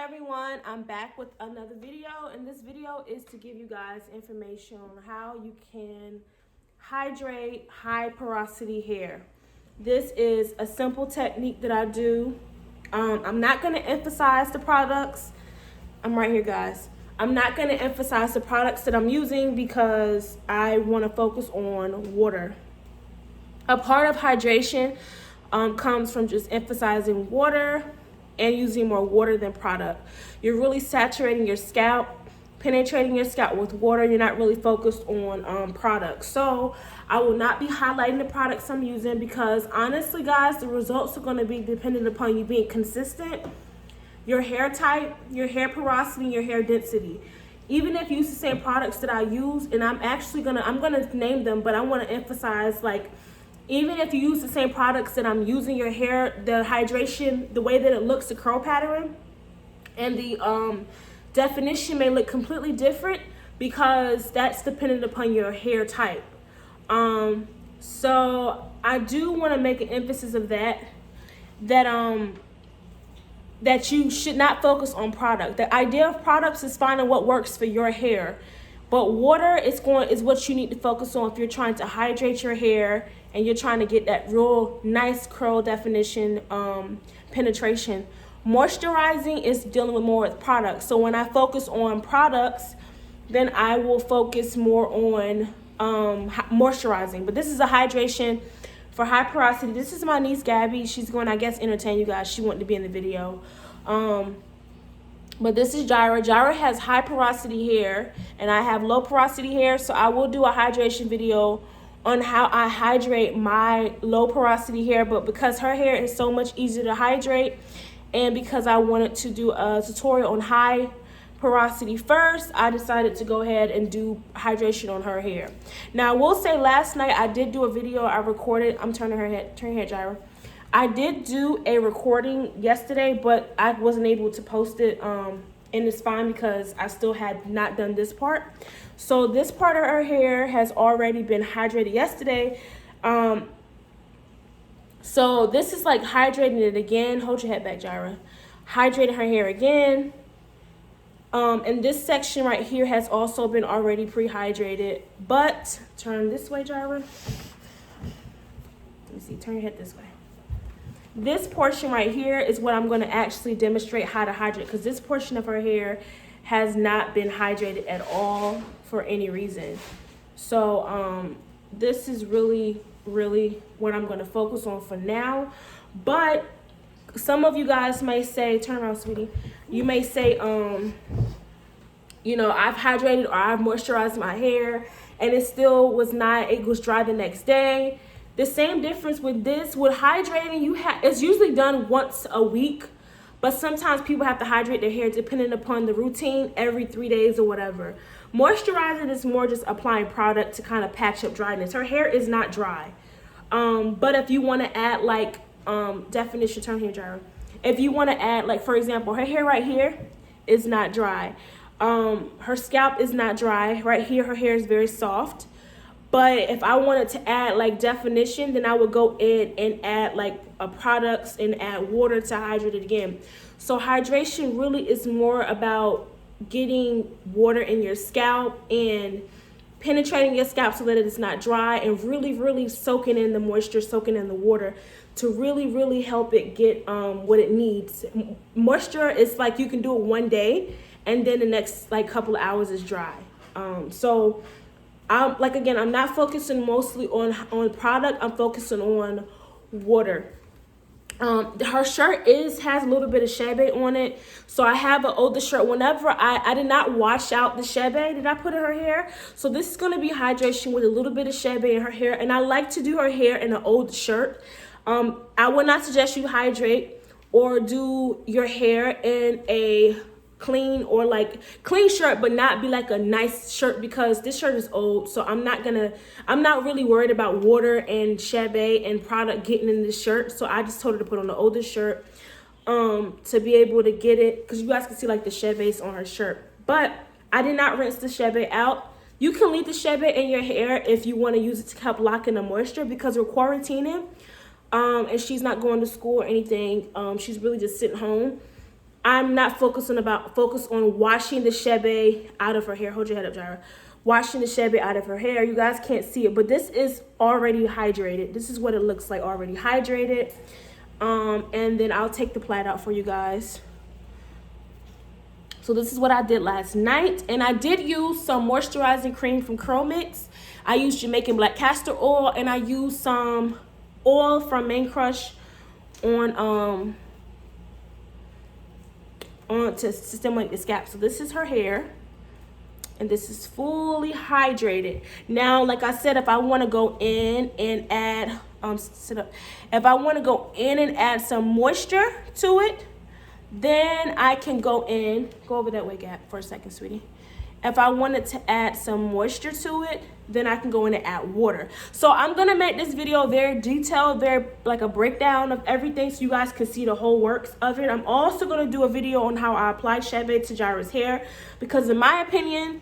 everyone, I'm back with another video, and this video is to give you guys information on how you can hydrate high porosity hair. This is a simple technique that I do. I'm not going to emphasize the products. I'm right here, guys. I'm not going to emphasize the products that I'm using because I want to focus on water. A part of hydration comes from just emphasizing water and using more water than product. You're really saturating your scalp, penetrating your scalp with water. You're not really focused on products. So I will not be highlighting the products I'm using because honestly, guys, the results are going to be dependent upon you being consistent, your hair type, your hair porosity, and your hair density. Even if you use the same products that I use, and I'm gonna name them, but I want to emphasize, like, even if you use the same products that I'm using, your hair, the hydration, the way that it looks, the curl pattern, and the definition may look completely different because that's dependent upon your hair type. So I do want to make an emphasis of that you should not focus on product. The idea of products is finding what works for your hair. But water is what you need to focus on if you're trying to hydrate your hair and you're trying to get that real nice curl definition, penetration. Moisturizing is dealing with more with products. So when I focus on products, then I will focus more on moisturizing. But this is a hydration for high porosity. This is my niece Gabby. She's going, I guess, entertain you guys. She wanted to be in the video. But this is Jira. Jira has high porosity hair and I have low porosity hair. So I will do a hydration video on how I hydrate my low porosity hair. But because her hair is so much easier to hydrate and because I wanted to do a tutorial on high porosity first, I decided to go ahead and do hydration on her hair. Now, I will say last night I did do a video I recorded. I'm turning her head, turn your head, Jira. I did do a recording yesterday, but I wasn't able to post it, and it's fine because I still had not done this part. So this part of her hair has already been hydrated yesterday. So this is like hydrating it again. Hold your head back, Jira. Hydrating her hair again. And this section right here has also been already pre-hydrated, but turn this way, Jira. Let me see, turn your head this way. This portion right here is what I'm going to actually demonstrate how to hydrate because this portion of her hair has not been hydrated at all for any reason. So this is really what I'm going to focus on for now. But some of you guys may say, turn around, sweetie. You may say, you know, I've hydrated or I've moisturized my hair and it still was not, it was dry the next day. The same difference with this, with hydrating, it's usually done once a week, but sometimes people have to hydrate their hair depending upon the routine every 3 days or whatever. Moisturizing is more just applying product to kind of patch up dryness. Her hair is not dry. But if you want to add like, definition, turn here, Jira. If you want to add, like, for example, her hair right here is not dry. Her scalp is not dry. Right here, her hair is very soft. But if I wanted to add like definition, then I would go in and add like products and add water to hydrate it again. So hydration really is more about getting water in your scalp and penetrating your scalp so that it is not dry and really soaking in the moisture, soaking in the water to really help it get what it needs. Moisture is like you can do it one day and then the next like couple of hours is dry. So like again, I'm not focusing mostly on product. I'm focusing on water. Her shirt has a little bit of Chebe on it. So I have an older shirt. Whenever I did not wash out the Chebe that I put in her hair. So this is going to be hydration with a little bit of Chebe in her hair. And I like to do her hair in an old shirt. I would not suggest you hydrate or do your hair in a clean or like clean shirt, but not be like a nice shirt because this shirt is old. So I'm not really worried about water and Chebe and product getting in this shirt. So I just told her to put on the older shirt to be able to get it because you guys can see like the Chebe's on her shirt. But I did not rinse the Chebe out. You can leave the Chebe in your hair if you want to use it to help lock in the moisture because we're quarantining and she's not going to school or anything. She's really just sitting home. I'm not focused on washing the Chebe out of her hair. Hold your head up, Jara. Washing the Chebe out of her hair. You guys can't see it, but this is already hydrated. This is what it looks like, already hydrated. And then I'll take the plait out for you guys. So this is what I did last night. And I did use some moisturizing cream from Curl Mix. I used Jamaican black castor oil, and I used some oil from Main Crush on to stimulate the scalp. So this is her hair, and this is fully hydrated. Now, like I said, if I want to go in and add if I want to go in and add some moisture to it, then I can go over that way, Gap, for a second, sweetie. If I wanted to add some moisture to it, then I can go in and add water. So I'm gonna make this video very detailed, very like a breakdown of everything, so you guys can see the whole works of it. I'm also gonna do a video on how I apply Chebe to Jara's hair, because in my opinion,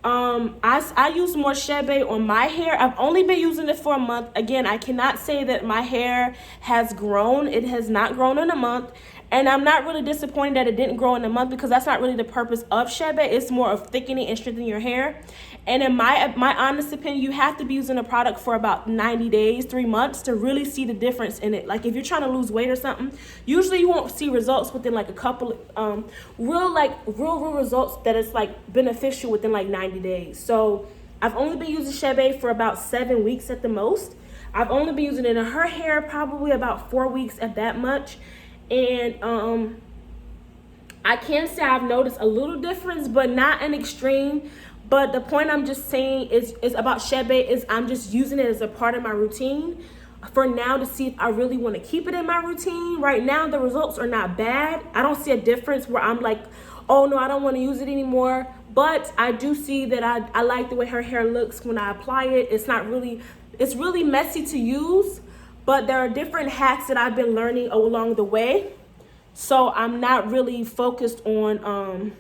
I use more Chebe on my hair. I've only been using it for a month. Again, I cannot say that my hair has grown. It has not grown in a month. And I'm not really disappointed that it didn't grow in a month, because that's not really the purpose of Chebe. It's more of thickening and strengthening your hair. And in my honest opinion, you have to be using a product for about 90 days, 3 months to really see the difference in it. Like if you're trying to lose weight or something, usually you won't see results within like a couple, real results that is like beneficial within like 90 days. So I've only been using Chebe for about 7 weeks at the most. I've only been using it in her hair probably about 4 weeks at that much. And I can say I've noticed a little difference, but not an extreme. But the point I'm just saying is about Chebe is I'm just using it as a part of my routine for now to see if I really want to keep it in my routine. Right now, the results are not bad. I don't see a difference where I'm like, oh no, I don't want to use it anymore. But I do see that I like the way her hair looks when I apply it. It's really messy to use, but there are different hacks that I've been learning along the way. So I'm not really focused on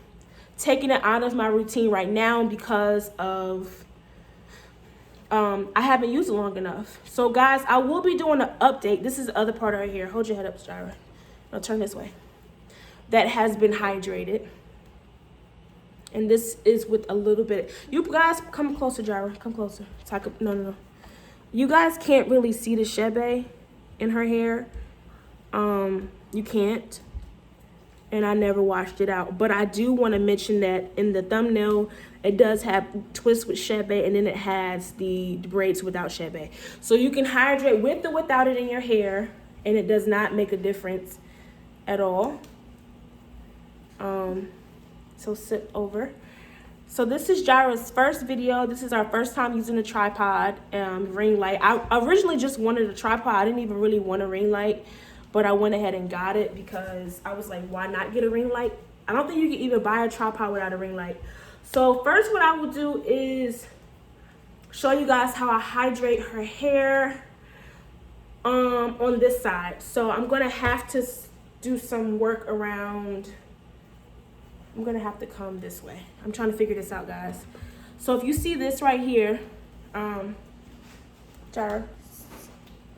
taking it out of my routine right now because of I haven't used it long enough. So guys, I will be doing an update. This is the other part right here. Hold your head up, Jara. Now turn this way. That has been hydrated. And this is with a little bit. You guys come closer, Jara. Come closer. No. You guys can't really see the Chebe in her hair. You can't. And I never washed it out. But I do want to mention that in the thumbnail, it does have twists with Chebe, and then it has the braids without Chebe. So you can hydrate with or without it in your hair, and it does not make a difference at all. So sit over. So this is Jara's first video. This is our first time using a tripod, ring light. I originally just wanted a tripod. I didn't even really want a ring light, but I went ahead and got it because I was like, why not get a ring light? I don't think you can even buy a tripod without a ring light. So first what I will do is show you guys how I hydrate her hair on this side. So I'm gonna have to do some work around. I'm gonna have to come this way. I'm trying to figure this out, guys. So if you see this right here, Jara,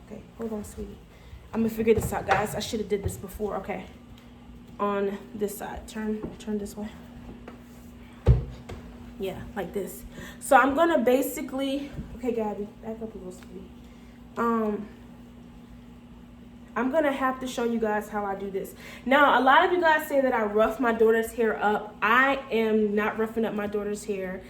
okay, hold on, sweetie. I'm gonna figure this out, guys. I should have did this before. Okay, on this side, turn this way. Yeah, like this. So I'm gonna basically, okay, Gabby, back up a little, sweetie. I'm gonna have to show you guys how I do this. Now, a lot of you guys say that I rough my daughter's hair up. I am not roughing up my daughter's hair.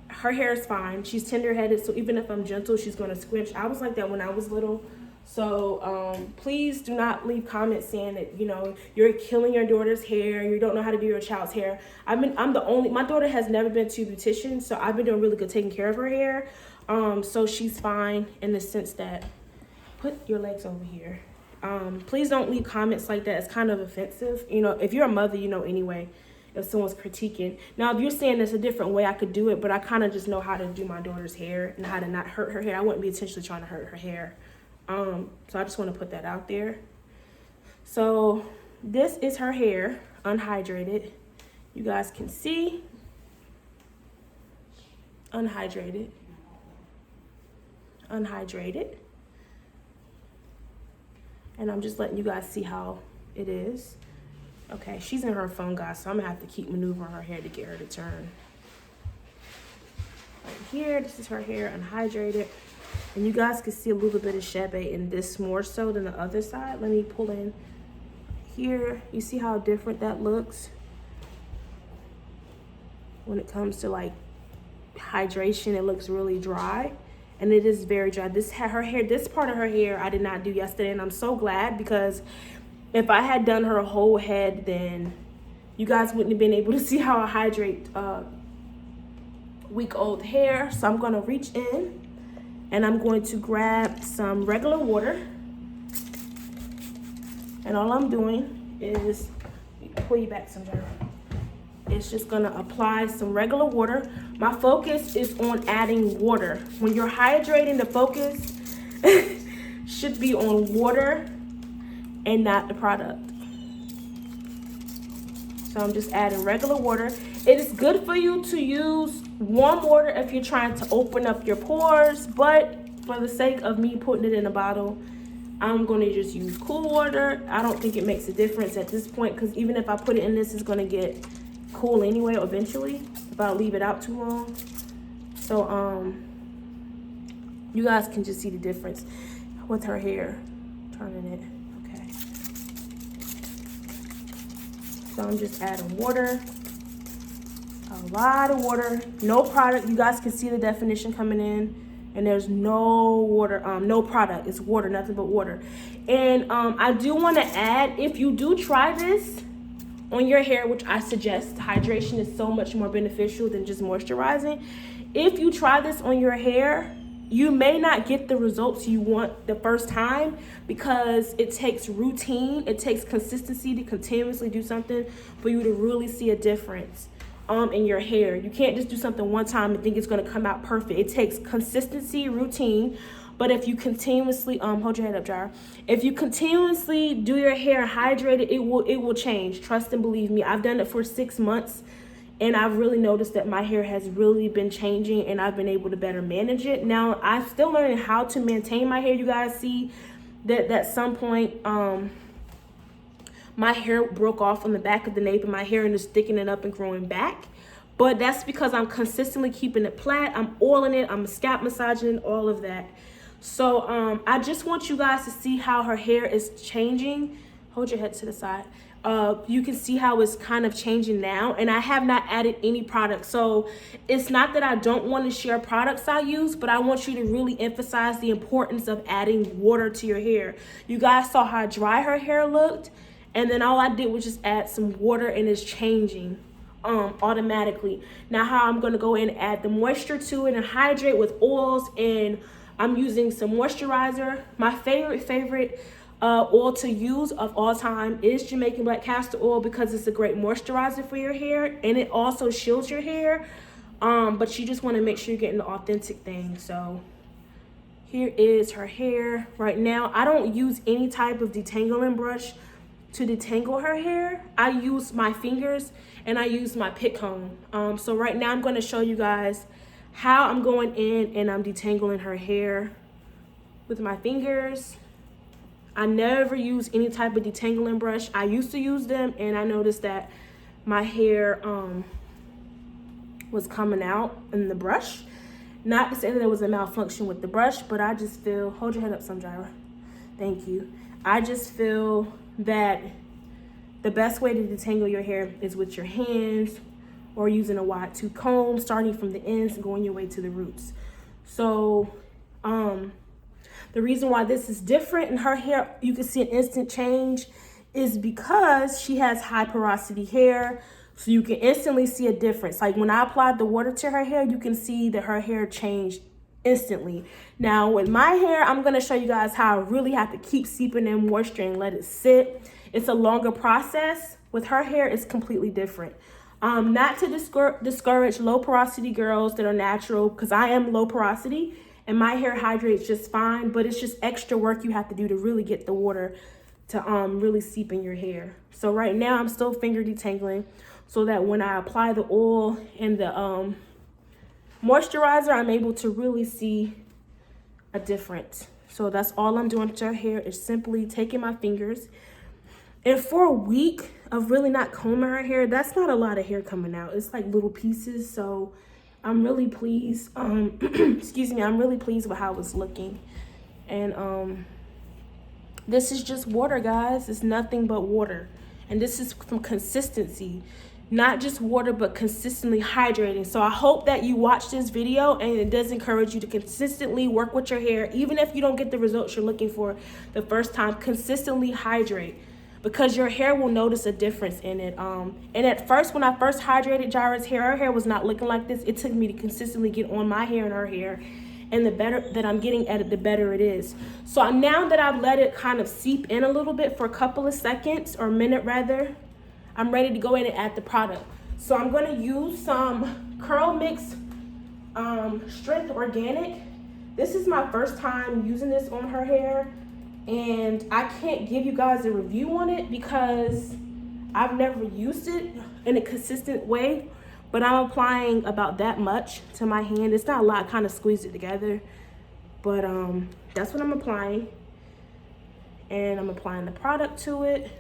Her hair is fine. She's tender-headed, so even if I'm gentle, she's gonna squinch. I was like that when I was little. So please do not leave comments saying that, you know, you're killing your daughter's hair, you don't know how to do your child's hair. My daughter has never been to a beautician, so I've been doing really good taking care of her hair. So she's fine in the sense that, put your legs over here. Please don't leave comments like that. It's kind of offensive. You know, if you're a mother, you know anyway, if someone's critiquing. Now, if you're saying there's a different way I could do it, but I kind of just know how to do my daughter's hair and how to not hurt her hair. I wouldn't be intentionally trying to hurt her hair. So I just want to put that out there. So this is her hair, unhydrated. You guys can see, unhydrated. And I'm just letting you guys see how it is. Okay, she's in her phone, guys, so I'm gonna have to keep maneuvering her hair to get her to turn. Right here, this is her hair unhydrated. And you guys can see a little bit of Chebe in this more so than the other side. Let me pull in here. You see how different that looks when it comes to like hydration. It looks really dry, and it is very dry. This part of her hair I did not do yesterday, and I'm so glad, because if I had done her whole head, then you guys wouldn't have been able to see how I hydrate week-old hair. So I'm gonna reach in and I'm going to grab some regular water, and all I'm doing is pull you back some dirt. It's just gonna apply some regular water. My focus is on adding water. When you're hydrating, the focus should be on water and not the product. So I'm just adding regular water. It is good for you to use warm water if you're trying to open up your pores, but for the sake of me putting it in a bottle, I'm going to just use cool water. I don't think it makes a difference at this point, because even if I put it in this, it's going to get cool anyway eventually if I leave it out too long. So you guys can just see the difference with her hair turning it. Okay, so I'm just adding water, a lot of water, no product. You guys can see the definition coming in, and there's no water, no product. It's water, nothing but water. And I do want to add, if you do try this on your hair, which I suggest, hydration is so much more beneficial than just moisturizing. If you try this on your hair, you may not get the results you want the first time, because it takes routine, it takes consistency to continuously do something for you to really see a difference in your hair. You can't just do something one time and think it's going to come out perfect. It takes consistency, routine. But if you continuously hold your head up, Jar. If you continuously do your hair hydrated, it will change. Trust and believe me. I've done it for 6 months, and I've really noticed that my hair has really been changing, and I've been able to better manage it. Now, I'm still learning how to maintain my hair. You guys see that at some point my hair broke off on the back of the nape of my hair and is thickening up and growing back. But that's because I'm consistently keeping it flat. I'm oiling it, I'm scalp massaging it, all of that. So I just want you guys to see how her hair is changing. Hold your head to the side. You can see how it's kind of changing now, and I have not added any product. So it's not that I don't want to share products I use, but I want you to really emphasize the importance of adding water to your hair. You guys saw how dry her hair looked, and then all I did was just add some water, and it's changing automatically. Now how I'm going to go in and add the moisture to it and hydrate with oils, and I'm using some moisturizer. My favorite oil to use of all time is Jamaican black castor oil, because it's a great moisturizer for your hair, and it also shields your hair. But you just want to make sure you're getting the authentic thing. So here is her hair right now. I don't use any type of detangling brush to detangle her hair. I use my fingers and I use my pick comb. So right now I'm going to show you guys how I'm going in and I'm detangling her hair with my fingers. I never use any type of detangling brush. I used to use them, and I noticed that my hair was coming out in the brush. Not to say that there was a malfunction with the brush, but I just feel, hold your head up some, Jira. Thank you. I just feel that the best way to detangle your hair is with your hands, or using a wide tooth comb, starting from the ends and going your way to the roots. So the reason why this is different in her hair, you can see an instant change, is because she has high porosity hair. So you can instantly see a difference. Like when I applied the water to her hair, you can see that her hair changed instantly. Now with my hair, I'm going to show you guys how I really have to keep seeping in moisture and let it sit. It's a longer process. With her hair, it's completely different. Not to discourage low porosity girls that are natural, because I am low porosity and my hair hydrates just fine, but it's just extra work you have to do to really get the water to really seep in your hair. So right now I'm still finger detangling, so that when I apply the oil and the moisturizer, I'm able to really see a difference. So that's all I'm doing to her hair, is simply taking my fingers And for a week of really not combing her hair, that's not a lot of hair coming out. It's like little pieces. So I'm really pleased. Excuse me, I'm really pleased with how it's looking. And this is just water, guys. It's nothing but water. And this is from consistency. Not just water, but consistently hydrating. So I hope that you watch this video and it does encourage you to consistently work with your hair. Even if you don't get the results you're looking for the first time, consistently hydrate, because your hair will notice a difference in it. And at first, when I first hydrated Jira's hair, her hair was not looking like this. It took me to consistently get on my hair and her hair. And the better that I'm getting at it, the better it is. So now that I've let it kind of seep in a little bit for a couple of seconds, or a minute rather, I'm ready to go in and add the product. So I'm gonna use some Curl Mix Strength Organic. This is my first time using this on her hair, and I can't give you guys a review on it because I've never used it in a consistent way, but I'm applying about that much to my hand. It's not a lot, I kind of squeeze it together, but that's what I'm applying. And I'm applying the product to it.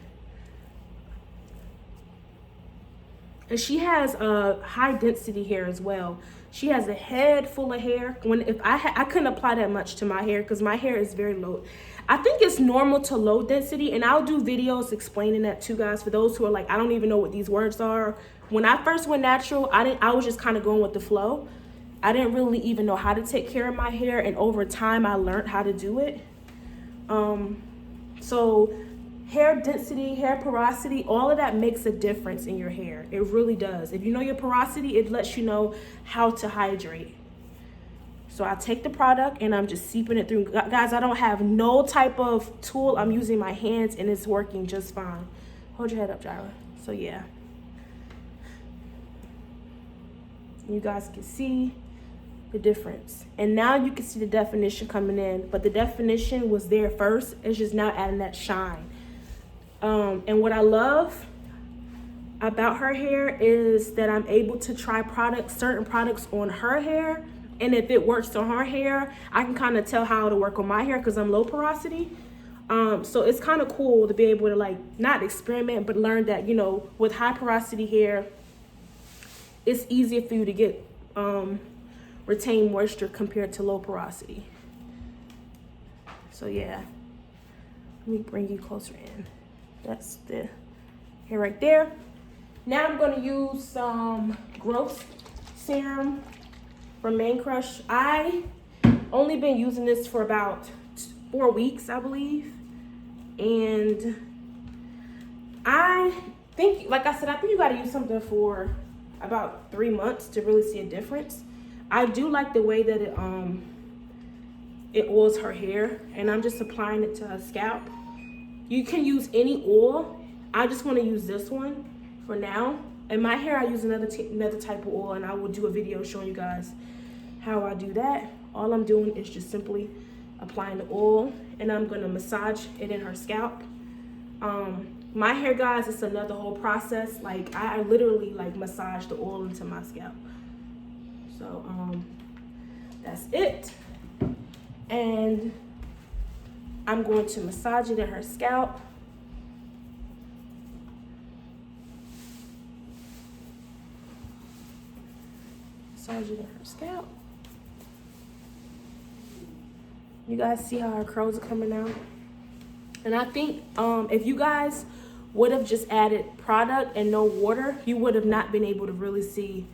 And she has a high density hair as well. She has a head full of hair. If I couldn't apply that much to my hair because my hair is very low. I think it's normal to low density, and I'll do videos explaining that to you guys for those who are like, I don't even know what these words are. When I first went natural, I was just kind of going with the flow. I didn't really even know how to take care of my hair, and over time I learned how to do it. So hair density, hair porosity, all of that makes a difference in your hair. It really does. If you know your porosity, it lets you know how to hydrate. So I take the product and I'm just seeping it through. Guys, I don't have no type of tool. I'm using my hands and it's working just fine. Hold your head up, Jira. So yeah. You guys can see the difference. And now you can see the definition coming in, but the definition was there first. It's just now adding that shine. And what I love about her hair is that I'm able to try certain products on her hair. And if it works on her hair, I can kind of tell how to work on my hair because I'm low porosity. So it's kind of cool to be able to like, not experiment, but learn that, you know, with high porosity hair, it's easier for you to get retain moisture compared to low porosity. So yeah, let me bring you closer in. That's the hair right there. Now I'm gonna use some growth serum from Man Crush. I only been using this for about 4 weeks, I believe. And I think, like I said, I think you gotta use something for about 3 months to really see a difference. I do like the way that it oils her hair, and I'm just applying it to her scalp. You can use any oil. I just want to use this one for now. And my hair, I use another type of oil, and I will do a video showing you guys how I do that. All I'm doing is just simply applying the oil, and I'm gonna massage it in her scalp. My hair, guys, it's another whole process. Like I literally like massage the oil into my scalp. So that's it. And I'm going to massage it in her scalp. Massage it in her scalp. You guys see how her curls are coming out? And I think if you guys would have just added product and no water, you would have not been able to really see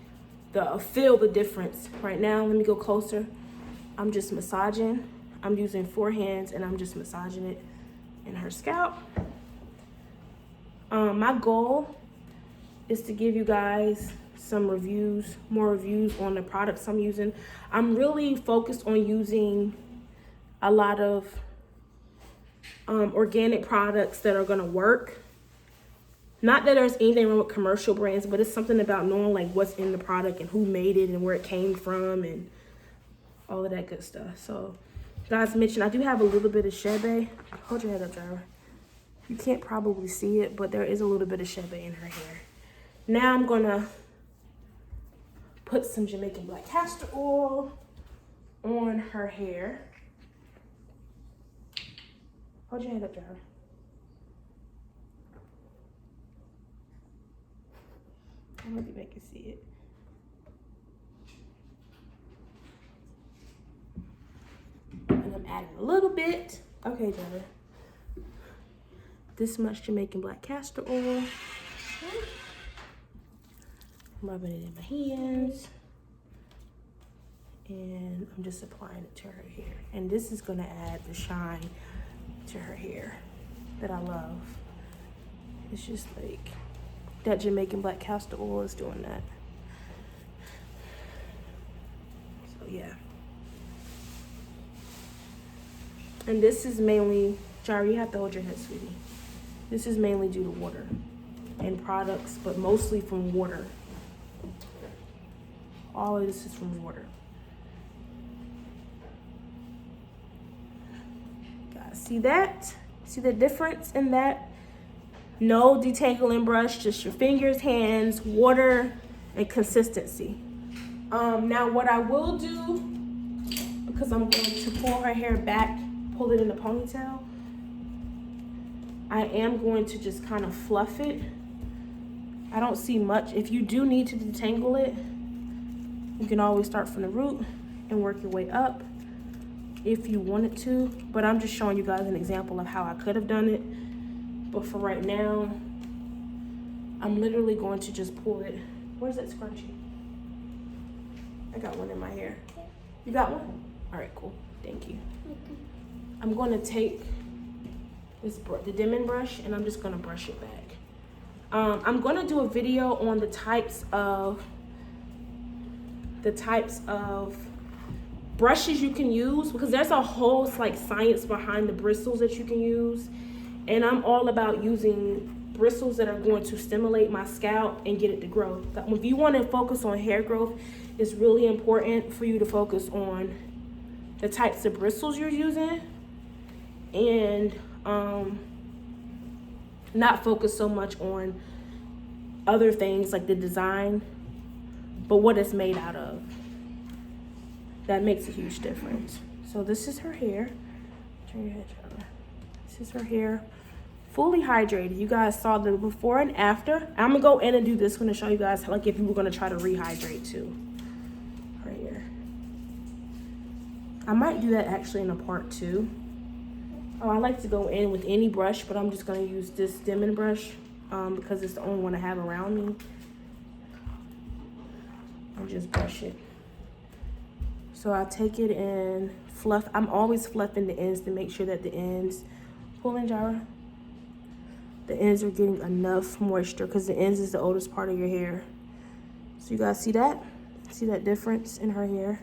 feel the difference. Right now, let me go closer. I'm just massaging. I'm using 4 hands and I'm just massaging it in her scalp. My goal is to give you guys some reviews, more reviews on the products I'm using. I'm really focused on using a lot of organic products that are gonna work. Not that there's anything wrong with commercial brands, but it's something about knowing like what's in the product and who made it and where it came from and all of that good stuff. So, guys, mentioned I do have a little bit of Chebe. Hold your head up, Jira. You can't probably see it, but there is a little bit of Chebe in her hair. Now I'm gonna put some Jamaican black castor oil on her hair. Hold your head up, Jira. I'm gonna make you see it. And I'm adding a little bit. Okay, Jada. This much Jamaican black castor oil. I'm rubbing it in my hands. And I'm just applying it to her hair. And this is gonna add the shine to her hair that I love. It's just like that Jamaican black castor oil is doing that. So yeah. And this is mainly, Jari, you have to hold your head, sweetie. This is mainly due to water and products, but mostly from water. All of this is from water. Guys, see that? See the difference in that? No detangling brush, just your fingers, hands, water, and consistency. Now what I will do, because I'm going to pull her hair back, pull it in a ponytail, I am going to just kind of fluff it. I don't see much. If you do need to detangle it, you can always start from the root and work your way up if you wanted to. But I'm just showing you guys an example of how I could have done it. But for right now, I'm literally going to just pull it. Where's that scrunchie? I got one in my hair. You got one? All right, cool. Thank you. I'm going to take this the dimming brush and I'm just going to brush it back. I'm going to do a video on the types of brushes you can use, because there's a whole like science behind the bristles that you can use. And I'm all about using bristles that are going to stimulate my scalp and get it to grow. If you want to focus on hair growth, it's really important for you to focus on the types of bristles you're using and not focus so much on other things like the design, but what it's made out of. That makes a huge difference. So this is her hair. Turn your head, Charlie. This is her hair, fully hydrated. You guys saw the before and after. I'm gonna go in and do this. I'm gonna show you guys like if you were gonna try to rehydrate too. Right here. I might do that actually in a part 2. Oh, I like to go in with any brush, but I'm just gonna use this dimming brush because it's the only one I have around me. And just brush it. So I take it and fluff. I'm always fluffing the ends to make sure that the ends, pull in, Jara. The ends are getting enough moisture because the ends is the oldest part of your hair. So you guys see that? See that difference in her hair?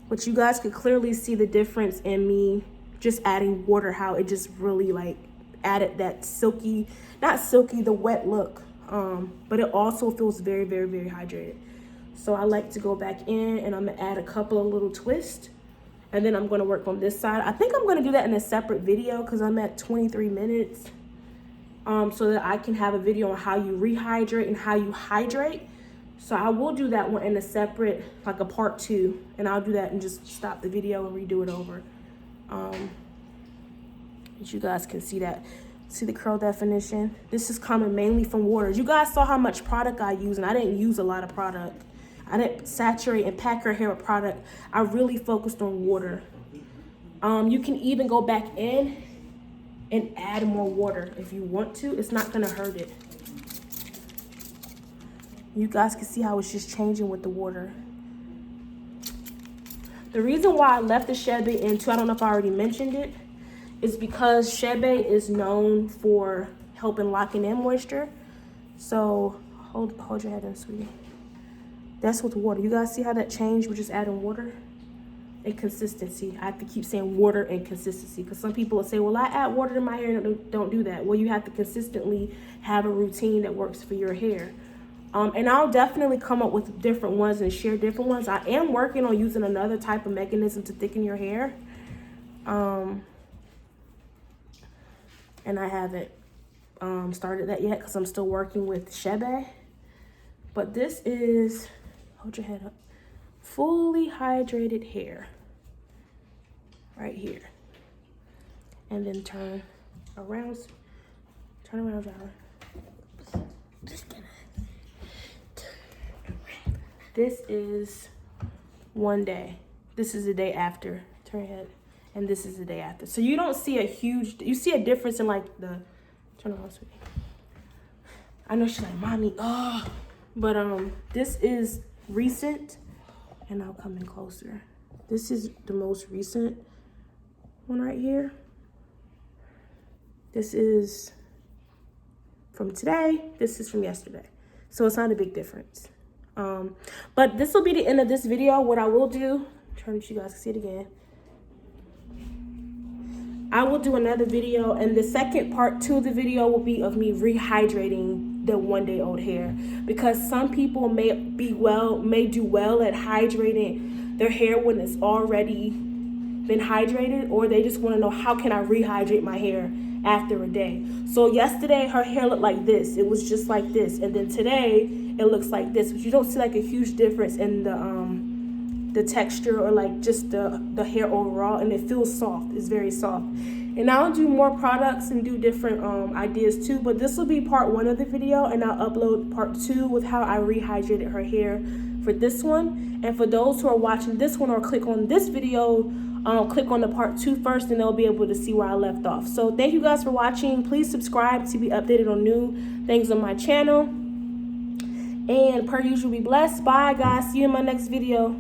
But you guys could clearly see the difference in me just adding water, how it just really like added that silky, not silky, the wet look. But it also feels very, very, very hydrated. So I like to go back in and I'm gonna add a couple of little twists and then I'm gonna work on this side. I think I'm gonna do that in a separate video because I'm at 23 minutes so that I can have a video on how you rehydrate and how you hydrate. So I will do that one in a separate, like a part 2, and I'll do that and just stop the video and redo it over. As you guys can see that. See the curl definition? This is coming mainly from water. You guys saw how much product I use, and I didn't use a lot of product. I didn't saturate and pack her hair with product. I really focused on water. You can even go back in and add more water if you want to. It's not gonna hurt it. You guys can see how it's just changing with the water. The reason why I left the Chebe in too, I don't know if I already mentioned it, is because Chebe is known for helping locking in moisture. So hold your head in, sweetie. That's with water. You guys see how that changed with just adding water? And consistency. I have to keep saying water and consistency because some people will say, well, I add water to my hair. Don't do that. Well, you have to consistently have a routine that works for your hair. And I'll definitely come up with different ones and share different ones. I am working on using another type of mechanism to thicken your hair. And I haven't started that yet because I'm still working with Chebe. But this is, hold your head up, fully hydrated hair right here. And then turn around, Jara. This is one day. This is the day after. Turn your head. And this is the day after. So you don't see a huge, you see a difference in like the, turn around, sweetie. I know she's like, mommy, oh. But this is recent, and I'll come in closer. This is the most recent one right here. This is from today. This is from yesterday. So it's not a big difference. But this will be the end of this video. What I will do, turn so you guys can see it again. I will do another video, and the second part to the video will be of me rehydrating the 1-day-old hair, because some people may do well at hydrating their hair when it's already been hydrated, or they just want to know, how can I rehydrate my hair after a day? So yesterday her hair looked like this, it was just like this, and then today it looks like this, but you don't see like a huge difference in the texture or like just the hair overall, and it feels soft. It's very soft. And I'll do more products and do different ideas too, but this will be part 1 of the video, and I'll upload part 2 with how I rehydrated her hair for this one. And for those who are watching this one or click on this video, click on the part 2 first, and they'll be able to see where I left off. So thank you guys for watching. Please subscribe to be updated on new things on my channel, and per usual, be blessed. Bye guys, see you in my next video.